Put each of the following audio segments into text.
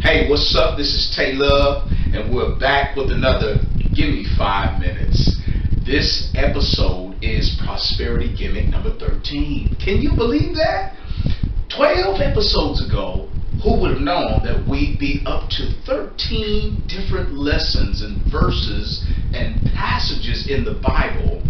Hey, what's up? This is tay-love, and we're back with another Give Me 5 Minutes. This episode is Prosperity Gimmick number 13. Can you believe that? 12 episodes ago, who would have known that we'd be up to 13 different lessons and verses and passages in the Bible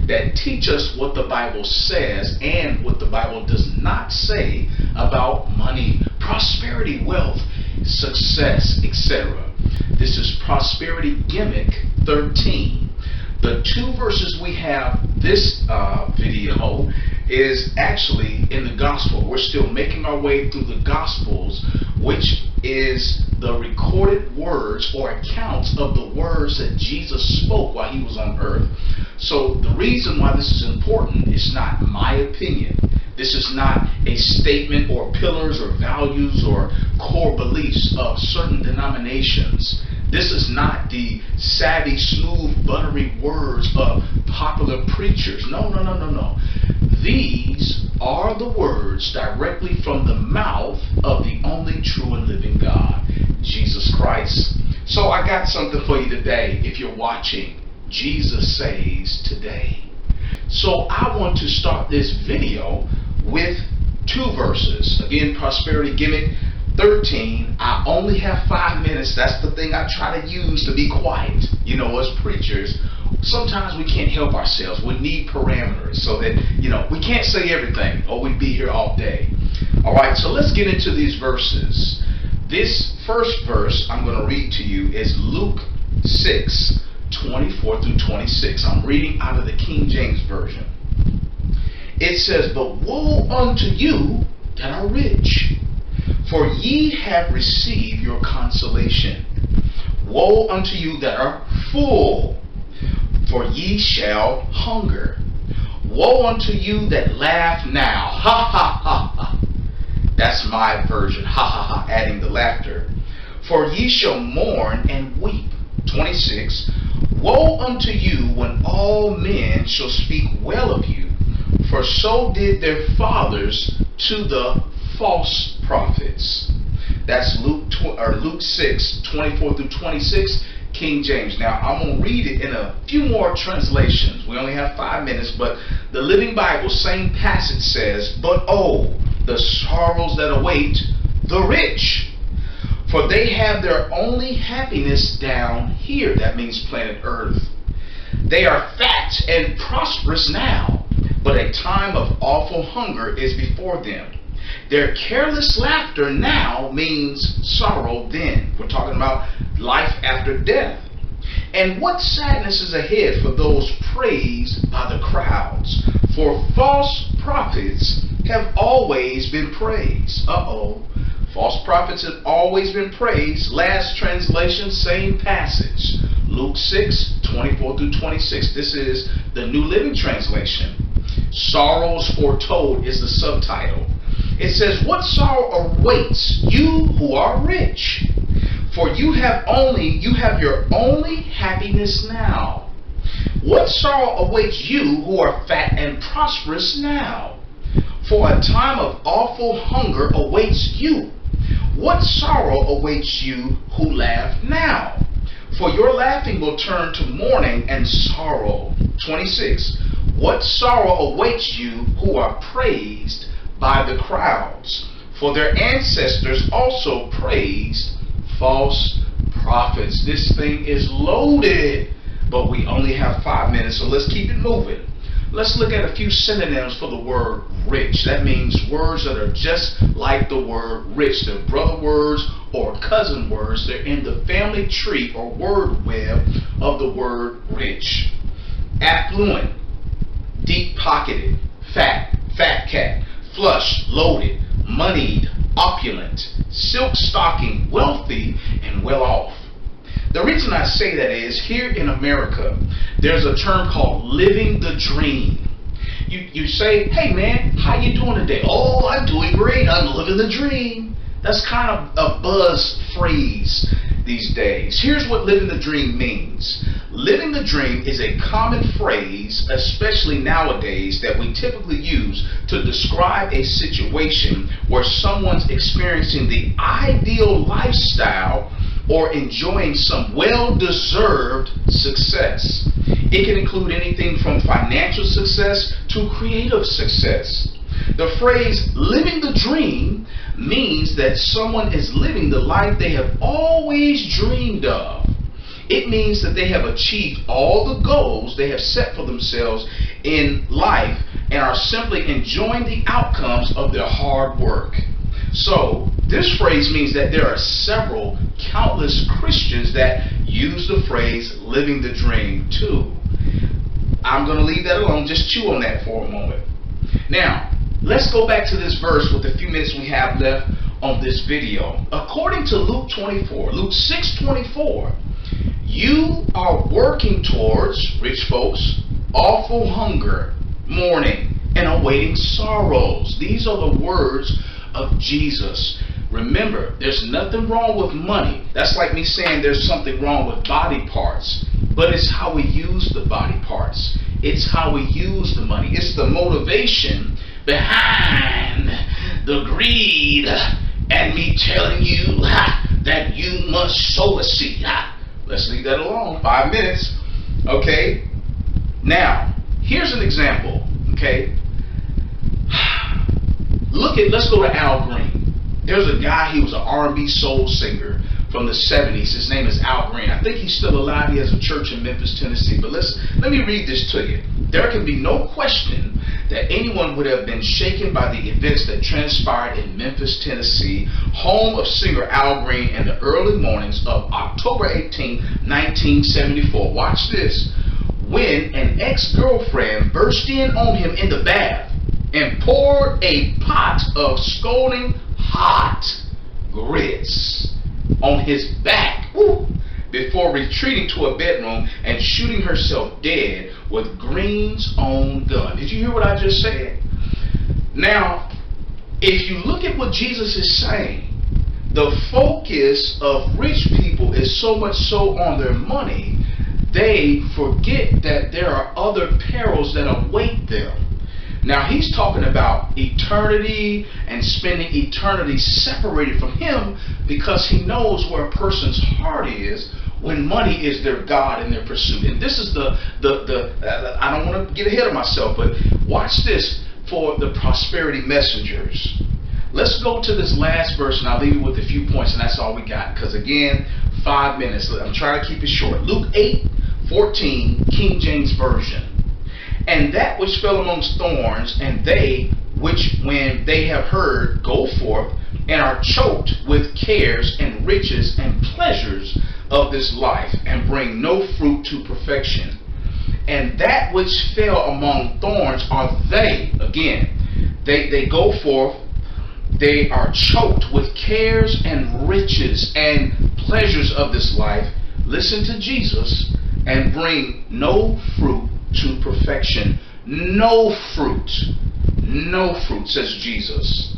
that teach us what the Bible says and what the Bible does not say about money, prosperity, wealth, success, etc. This is Prosperity Gimmick 13. The two verses we have this video is actually in the gospel. We're still making our way through the gospels, which is the recorded words or accounts of the words that Jesus spoke while he was on earth. So the reason why this is important is not my opinion. This is not a statement or pillars or values or core beliefs of certain denominations. This is not the savvy, smooth, buttery words of popular preachers. No. These are the words directly from the mouth of the only true and living God, Jesus Christ. So I got something for you today if you're watching. Jesus Saves Today. So I want to start this video with two verses. Again, Prosperity Gimmick 13. I only have 5 minutes. That's the thing I try to use to be quiet. You know, as preachers, sometimes we can't help ourselves. We need parameters so that, we can't say everything or we'd be here all day. All right, so let's get into these verses. This first verse I'm going to read to you is Luke 6:24 through 26. I'm reading out of the King James Version. It says, "But woe unto you that are rich, for ye have received your consolation. Woe unto you that are full, for ye shall hunger. Woe unto you that laugh now." Ha ha ha ha. That's my version. Ha ha ha, adding the laughter. "For ye shall mourn and weep." 26. "Woe unto you when all men shall speak well of you, for so did their fathers to the false prophets." That's Luke 6:24 through 26, King James. Now I'm going to read it in a few more translations. We only have 5 minutes, but the Living Bible, same passage says, "But oh, the sorrows that await the rich, for they have their only happiness down here." That means planet Earth. "They are fat and prosperous now, but a time of awful hunger is before them. Their careless laughter now means sorrow then." We're talking about life after death. "And what sadness is ahead for those praised by the crowds, for false prophets have always been praised." False prophets have always been praised. Last translation, same passage. Luke 6:24 through 26. This is the New Living Translation. "Sorrows foretold" is the subtitle. It says, "What sorrow awaits you who are rich? For you have your only happiness now. What sorrow awaits you who are fat and prosperous now? For a time of awful hunger awaits you. What sorrow awaits you who laugh now? For your laughing will turn to mourning and sorrow." 26. "What sorrow awaits you who are praised by the crowds? For their ancestors also praised false prophets." This thing is loaded, but we only have 5 minutes, so let's keep it moving. Let's look at a few synonyms for the word rich. That means words that are just like the word rich. They're brother words or cousin words. They're in the family tree or word web of the word rich. Affluent, deep-pocketed, fat cat, flush, loaded, moneyed, opulent, silk stocking, wealthy, and well off. The reason I say that is here in America, there's a term called living the dream. You say, "Hey man, how you doing today?" "Oh, I'm doing great. I'm living the dream." That's kind of a buzz phrase these days. Here's what living the dream means. Living the dream is a common phrase, especially nowadays, that we typically use to describe a situation where someone's experiencing the ideal lifestyle or enjoying some well-deserved success. It can include anything from financial success to creative success. The phrase living the dream means that someone is living the life they have always dreamed of. It means that they have achieved all the goals they have set for themselves in life and are simply enjoying the outcomes of their hard work. So, this phrase means that there are several countless Christians that use the phrase living the dream too. I'm going to leave that alone. Just chew on that for a moment. Now, let's go back to this verse with the few minutes we have left on this video. According to Luke 6:24, you are working towards, rich folks, awful hunger, mourning, and awaiting sorrows. These are the words of Jesus. Remember, there's nothing wrong with money. That's like me saying there's something wrong with body parts. But it's how we use the body parts. It's how we use the money. It's the motivation behind the greed and me telling you that you must sow a seed. Let's leave that alone. 5 minutes. Okay. Now, here's an example. Okay. Let's go to Al Green. There's a guy, he was an R&B soul singer from the 70s. His name is Al Green. I think he's still alive. He has a church in Memphis, Tennessee. But let me read this to you. There can be no question that anyone would have been shaken by the events that transpired in Memphis, Tennessee, home of singer Al Green, in the early mornings of October 18, 1974. Watch this. When an ex-girlfriend burst in on him in the bath and poured a pot of scalding hot grits on his back before retreating to a bedroom and shooting herself dead with Green's own gun. Did you hear what I just said? Now, if you look at what Jesus is saying, the focus of rich people is so much so on their money, they forget that there are other perils that await them. Now, he's talking about eternity and spending eternity separated from him, because he knows where a person's heart is when money is their God and their pursuit. And this is I don't want to get ahead of myself, but watch this for the prosperity messengers. Let's go to this last verse, and I'll leave you with a few points, and that's all we got. Because again, 5 minutes. I'm trying to keep it short. Luke 8:14, King James Version. And that which fell amongst thorns, and they which, when they have heard, go forth and are choked with cares and riches and pleasures of this life, and bring no fruit to perfection. And that which fell among thorns are they, again, they go forth, they are choked with cares and riches and pleasures of this life. Listen to Jesus, and bring no fruit to perfection. No fruit, says Jesus.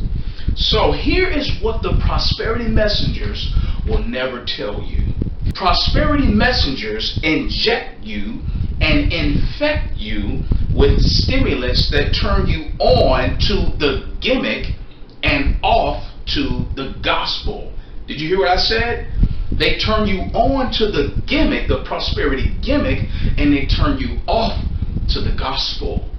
So here is what the prosperity messengers will never tell you. Prosperity messengers inject you and infect you with stimulants that turn you on to the gimmick and off to the gospel. Did you hear what I said? They turn you on to the gimmick, the prosperity gimmick, and they turn you off to the gospel.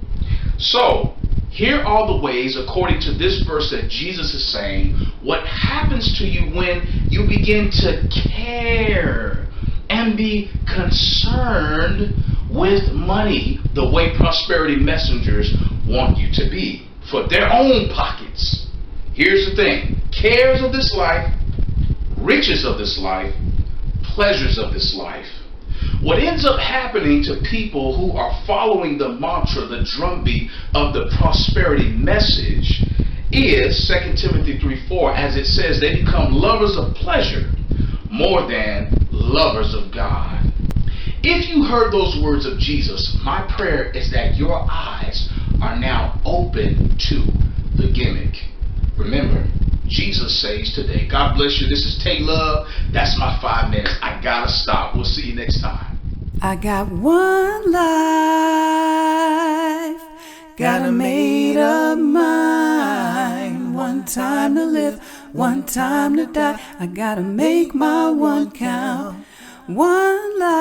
So, here are the ways, according to this verse, that Jesus is saying, what happens to you when you begin to care and be concerned with money the way prosperity messengers want you to be, for their own pockets. Here's the thing. Cares of this life, riches of this life, pleasures of this life. What ends up happening to people who are following the mantra, the drumbeat of the prosperity message, is 2 Timothy 3:4, as it says, they become lovers of pleasure more than lovers of God. If you heard those words of Jesus, my prayer is that your eyes are now open to the gimmick. Remember, Jesus saves today. God bless you. This is tay-love. That's my 5 minutes. I gotta stop. We'll see you next time. I got one life, got a made up mind. One time to live, one time to die. I gotta make my one count. One life,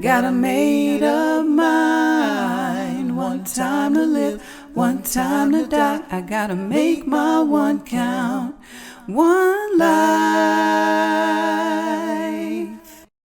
got a made up mind. One time to live, one time to die. I gotta make my one count. One